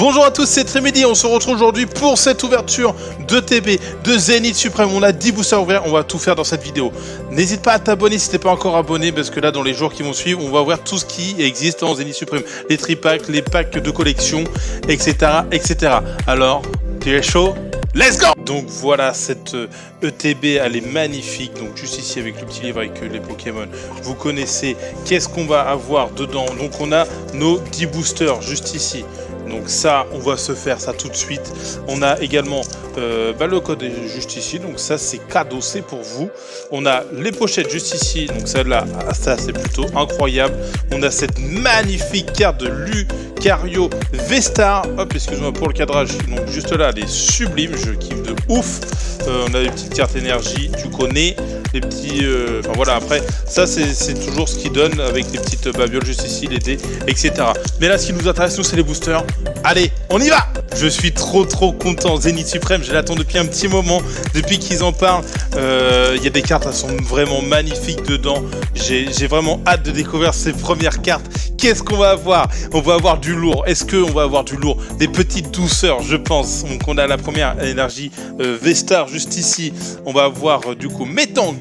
Bonjour à tous, c'est Trimidi, on se retrouve aujourd'hui pour cette ouverture de TB, de Zénith Suprême. On a 10 boosters ouverts, on va tout faire dans cette vidéo. N'hésite pas à t'abonner si t'es pas encore abonné, parce que là, dans les jours qui vont suivre, on va voir tout ce qui existe en Zénith Suprême. Les tripacks, les packs de collection, etc. etc. Alors, tu es chaud? Let's go! Donc voilà, cette ETB, elle est magnifique. Donc juste ici avec le petit livre avec les Pokémon, vous connaissez. Qu'est-ce qu'on va avoir dedans? Donc on a nos 10 boosters juste ici. Donc ça, on va se faire ça tout de suite. On a également le code est juste ici. Donc ça, c'est cadeaucé pour vous. On a les pochettes juste ici. Donc celle-là, ça c'est plutôt incroyable. On a cette magnifique carte de Lucario V-Star. Hop, excuse-moi pour le cadrage. Donc juste là, elle est sublime. Je kiffe de ouf. On a des petites cartes énergie, tu connais. Les petits... Enfin voilà, après, ça c'est toujours ce qui donne avec les petites babioles juste ici, les dés, etc. Mais là, ce qui nous intéresse, nous, c'est les boosters. Allez, on y va! Je suis trop content. Zénith Suprême, je l'attends depuis un petit moment, depuis qu'ils en parlent. Il y a des cartes, elles sont vraiment magnifiques dedans. J'ai vraiment hâte de découvrir ces premières cartes. Qu'est-ce qu'on va avoir? On va avoir du lourd. Est-ce qu'on va avoir du lourd? Des petites douceurs, je pense. Donc on a la première énergie V-Star juste ici. On va avoir du coup Metang,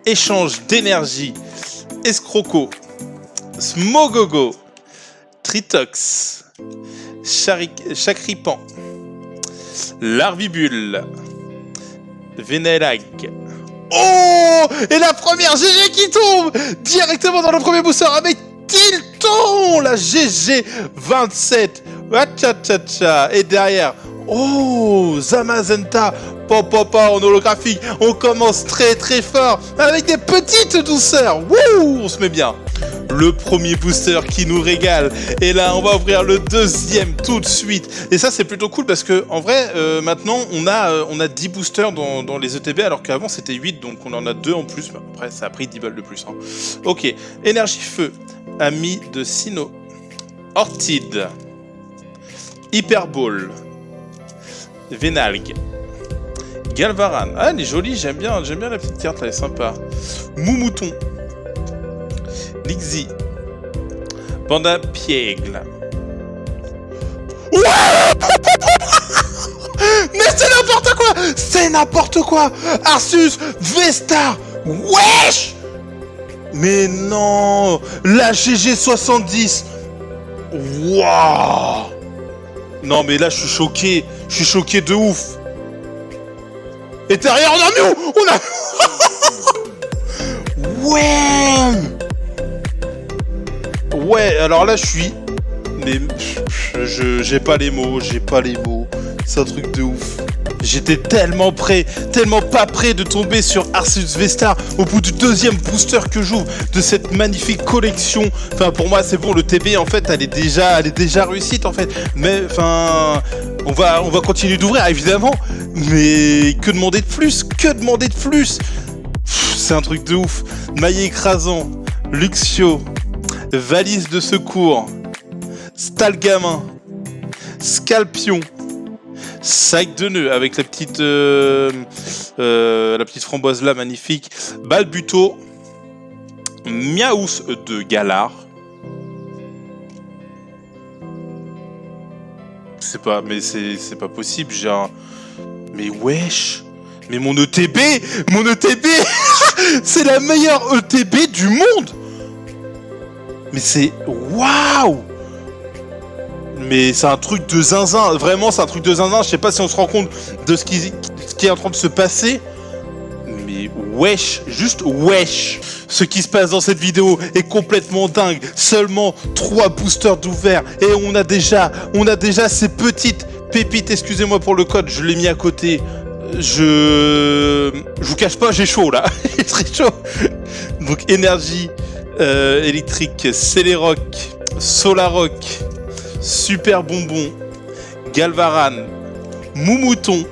échange d'énergie, Escroco, Smogogo, Tritox, Chakripan, Larvibule, Vénélag. Oh! Et la première GG qui tombe directement dans le premier booster avec Tilton, la GG 27. Et derrière, oh, Zamazenta, papa en holographique. On commence très fort avec des petites douceurs. Wouh, on se met bien. Le premier booster qui nous régale. Et là, on va ouvrir le deuxième tout de suite. Et ça, c'est plutôt cool parce que en vrai, maintenant, on a 10 boosters dans les ETB alors qu'avant, c'était 8. Donc, on en a 2 en plus. Après, ça a pris 10 balles de plus. Hein. Ok. Énergie Feu. Ami de Sino. Ortide. Hyperball. Vénalgue. Galvaran. Ah, elle est jolie, j'aime bien la petite carte, elle est sympa. Moumouton. Lixi. Panda Piègle. Ouais. Mais c'est n'importe quoi! C'est n'importe quoi! Arceus V-Star. Wesh! Mais non! La GG70. Waouh! Non mais là je suis choqué de ouf. Et derrière on a Mew. Ouais, alors là je suis... Mais j'ai pas les mots, c'est un truc de ouf. J'étais tellement pas prêt de tomber sur Arceus V-Star au bout du deuxième booster que j'ouvre de cette magnifique collection. Enfin, pour moi, c'est bon, le TB, en fait, elle est déjà réussite, en fait. Mais, enfin, on va continuer d'ouvrir, évidemment. Mais que demander de plus? C'est un truc de ouf. Maillet écrasant, Luxio, valise de secours, Stalgamin, Scalpion, sac de nœuds avec la petite framboise là magnifique, Balbuto, Miaous de Galar. C'est pas possible, j'ai un... Mais wesh, mais mon ETB c'est la meilleure ETB du monde. Mais c'est waouh. Mais c'est un truc de zinzin, vraiment c'est un truc de zinzin, je sais pas si on se rend compte de ce qui est en train de se passer. Mais wesh, juste wesh. Ce qui se passe dans cette vidéo est complètement dingue. Seulement 3 boosters d'ouvert et on a déjà ces petites pépites, excusez-moi pour le code, je l'ai mis à côté. Je vous cache pas, j'ai chaud là, j'ai très chaud. Donc énergie électrique, Céléroc, Solaroc, Super Bonbon, Galvaran, Moumouton,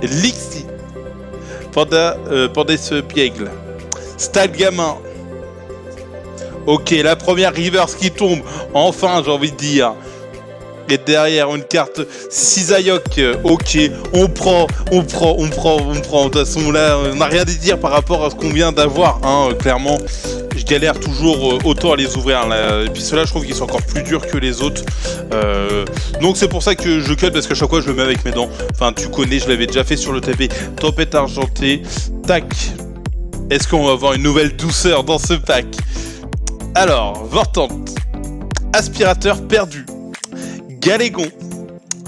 Lixi, Pandès Piègle, Stalgamin. Ok, la première reverse qui tombe, enfin j'ai envie de dire. Et derrière une carte Cisaillok. Ok, on prend. De toute façon là, on n'a rien à dire par rapport à ce qu'on vient d'avoir, hein, clairement. je galère toujours autant à les ouvrir là. Et puis ceux-là je trouve qu'ils sont encore plus durs que les autres, donc c'est pour ça que je cut, parce qu'à chaque fois je le mets avec mes dents. Enfin tu connais, je l'avais déjà fait sur le TP. Tempête argentée, tac. Est-ce qu'on va avoir une nouvelle douceur dans ce pack? Alors, Vortante, aspirateur perdu, Galégon,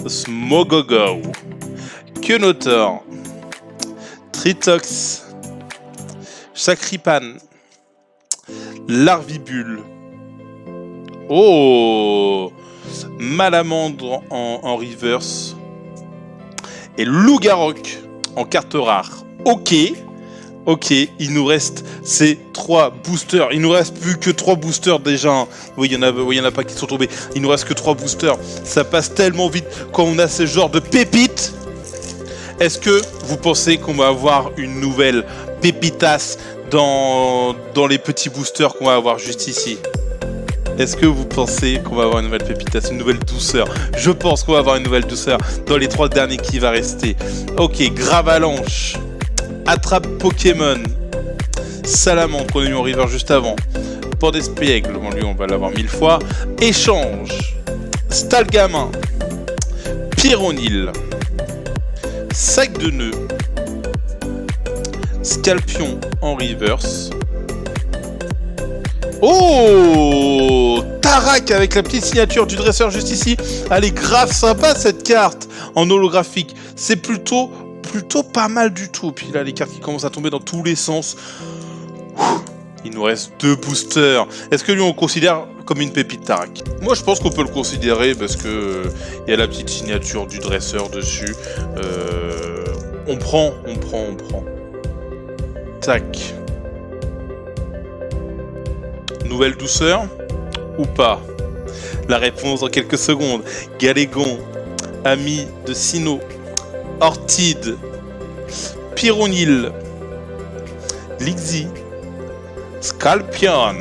Smogogo, Quenotor, Tritox, Sacripan, Larvibule, oh, Malamandre en reverse, et Lougarok en carte rare. Ok, il nous reste ces 3 boosters. Il nous reste plus que 3 boosters déjà. Oui, il y en a pas qui sont tombés. Il nous reste que 3 boosters. Ça passe tellement vite quand on a ce genre de pépites. Est-ce que vous pensez qu'on va avoir une nouvelle pépitas dans les petits boosters qu'on va avoir juste ici? Est-ce que vous pensez qu'on va avoir une nouvelle pépitas, une nouvelle douceur? Je pense qu'on va avoir une nouvelle douceur dans les 3 derniers qui va rester. Ok, Gravalanche, Attrape Pokémon, Salamandre qu'on a eu en river juste avant, Pordespiègle, bon lui on va l'avoir 1000 fois, Échange, Stalgamin, Pyronil, Sac de nœuds, Scalpion en reverse. Oh, Tarak avec la petite signature du dresseur juste ici. Elle est grave sympa cette carte en holographique. C'est plutôt pas mal du tout. Puis là les cartes qui commencent à tomber dans tous les sens. Il nous reste 2 boosters. Est-ce que lui on le considère comme une pépite Tarak? Moi je pense qu'on peut le considérer parce que il y a la petite signature du dresseur dessus. On prend. Tac. Nouvelle douceur ou pas? La réponse dans quelques secondes. Galégon, ami de Sinnoh, Ortide, Pyronil, Lixie, Scalpion,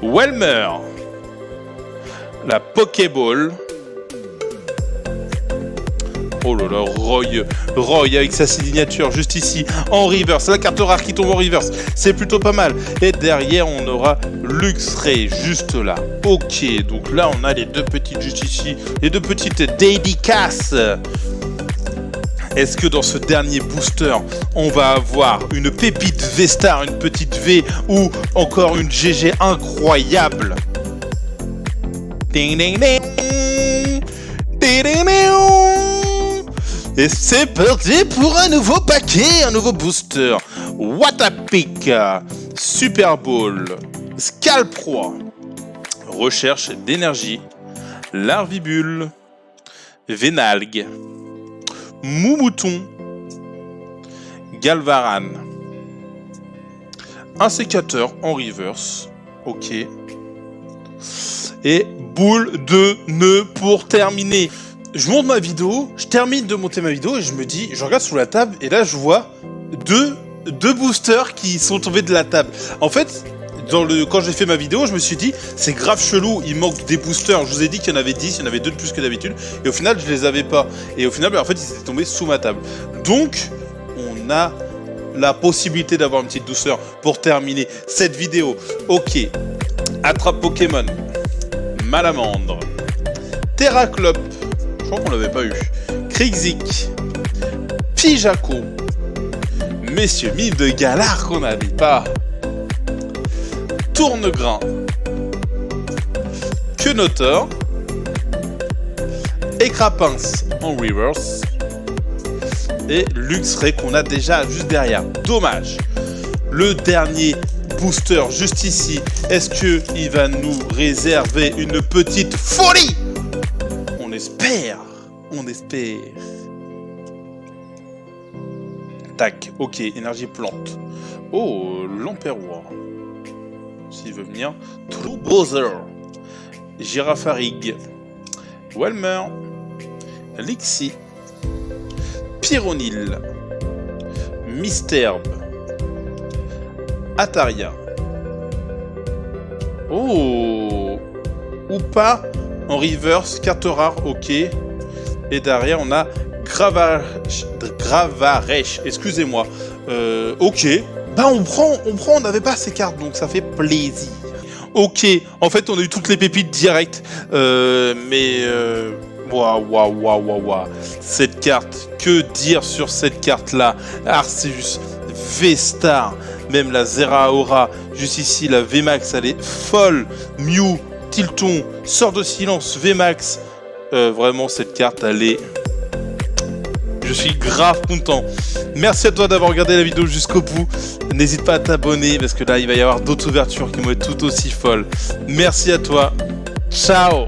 Welmer, la Pokéball. Oh là là, Roy avec sa signature juste ici, en reverse. C'est la carte rare qui tombe en reverse, c'est plutôt pas mal. Et derrière, on aura Luxray juste là. Ok, donc là, on a les 2 petites juste ici, les 2 petites dédicaces. Est-ce que dans ce dernier booster, on va avoir une pépite V-Star, une petite V, ou encore une GG incroyable? Ding ding ding. Ding ding ding. Et c'est parti pour un nouveau paquet, un nouveau booster. Watapic, Super Ball, Scalproie, Recherche d'énergie, Larvibule, Vénalgue, Moumouton, Galvaran, un sécateur en reverse, ok, et boule de nœud pour terminer. Je monte ma vidéo, je termine de monter ma vidéo et je me dis, je regarde sous la table et là je vois deux boosters qui sont tombés de la table. En fait, quand j'ai fait ma vidéo, je me suis dit, c'est grave chelou, il manque des boosters. Je vous ai dit qu'il y en avait 10, il y en avait 2 de plus que d'habitude. Et au final, je les avais pas. Et au final, en fait, ils étaient tombés sous ma table. Donc, on a la possibilité d'avoir une petite douceur pour terminer cette vidéo. Ok, Attrape Pokémon, Malamandre, Terraclope, je crois qu'on l'avait pas eu, Krixik, Pijaco, Messieurs Mille de Galar qu'on n'avait pas, Tournegrain, Quenotor, Écrapince en reverse et Luxray qu'on a déjà juste derrière. Dommage. Le dernier booster juste ici, est-ce qu'il va nous réserver une petite folie? On espère. On espère. Tac, ok, énergie plante. Oh, l'Empereur. S'il veut venir. True Bowser. Girafarig. Welmer. Lixie. Pyronil. Misterbe. Ataria. Oh. Ou pas en reverse, carte rare, ok. Et derrière on a Gravarech, excusez-moi. Ok, Bah on n'avait pas ces cartes, donc ça fait plaisir. Ok, en fait on a eu toutes les pépites directes, waouh. Cette carte, que dire sur cette carte-là? Arceus, V-Star, même la Zeraora, juste ici la VMAX, elle est folle. Mew, Tilton, Sort de Silence, VMAX, vraiment cette carte, elle est... Je suis grave content. Merci à toi d'avoir regardé la vidéo jusqu'au bout. N'hésite pas à t'abonner parce que là, il va y avoir d'autres ouvertures qui vont être tout aussi folles. Merci à toi. Ciao.